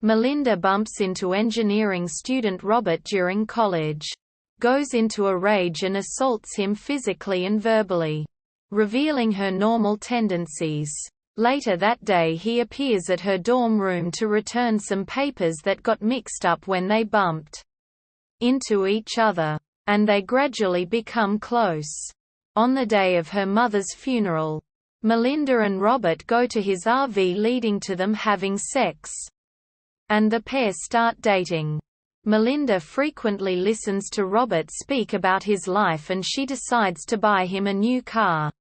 Melinda bumps into engineering student Robert during college. Goes into a rage and assaults him physically and verbally, revealing her normal tendencies. Later that day he appears at her dorm room to return some papers that got mixed up when they bumped into each other, and they gradually become close. On the day of her mother's funeral, Melinda and Robert go to his RV, leading to them having sex, and the pair start dating. Melinda frequently listens to Robert speak about his life and she decides to buy him a new car.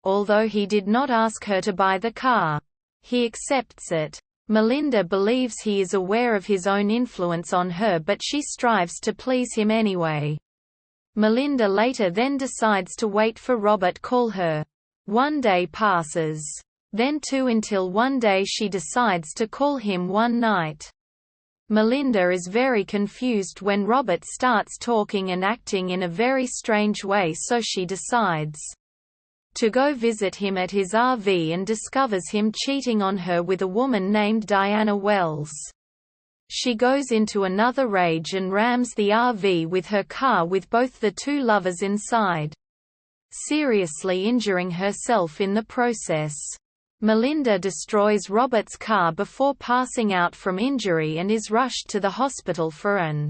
Although he did not ask her to buy the car, he accepts it. Melinda believes he is aware of his own influence on her, but she strives to please him anyway. Melinda later then decides to wait for Robert call her. One day passes. Then two, until one day she decides to call him one night. Melinda is very confused when Robert starts talking and acting in a very strange way, so she decides to go visit him at his RV and discovers him cheating on her with a woman named Diana Wells. She goes into another rage and rams the RV with her car with both the two lovers inside, seriously injuring herself in the process. Melinda destroys Robert's car before passing out from injury and is rushed to the hospital for an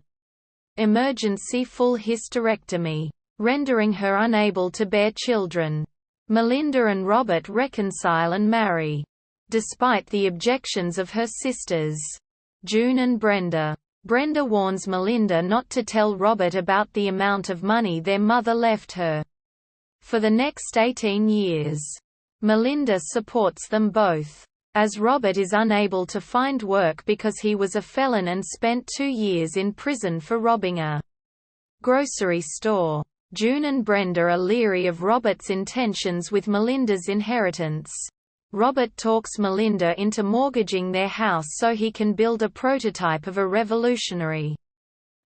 emergency full hysterectomy, rendering her unable to bear children. Melinda and Robert reconcile and marry, despite the objections of her sisters, June and Brenda. Brenda warns Melinda not to tell Robert about the amount of money their mother left her. For the next 18 years, Melinda supports them both, as Robert is unable to find work because he was a felon and spent 2 years in prison for robbing a grocery store. June and Brenda are leery of Robert's intentions with Melinda's inheritance. Robert talks Melinda into mortgaging their house so he can build a prototype of a revolutionary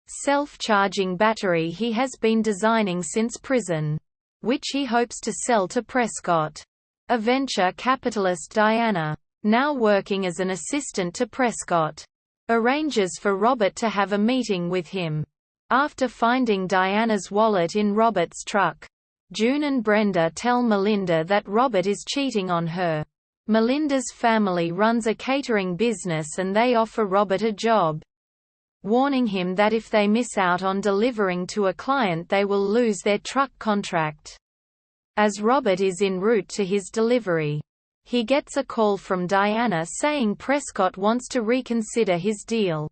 self-charging battery he has been designing since prison, which he hopes to sell to Prescott. A venture capitalist Diana, now working as an assistant to Prescott, arranges for Robert to have a meeting with him. After finding Diana's wallet in Robert's truck, June and Brenda tell Melinda that Robert is cheating on her. Melinda's family runs a catering business and they offer Robert a job, warning him that if they miss out on delivering to a client they will lose their truck contract. As Robert is en route to his delivery, he gets a call from Diana saying Prescott wants to reconsider his deal.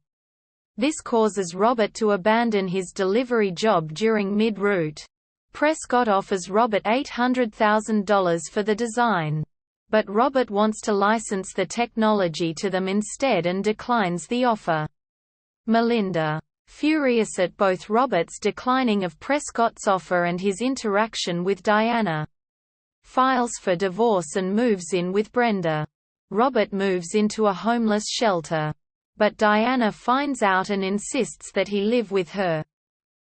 This causes Robert to abandon his delivery job during mid-route. Prescott offers Robert $800,000 for the design, but Robert wants to license the technology to them instead and declines the offer. Melinda, furious at both Robert's declining of Prescott's offer and his interaction with Diana, files for divorce and moves in with Brenda. Robert moves into a homeless shelter, but Diana finds out and insists that he live with her.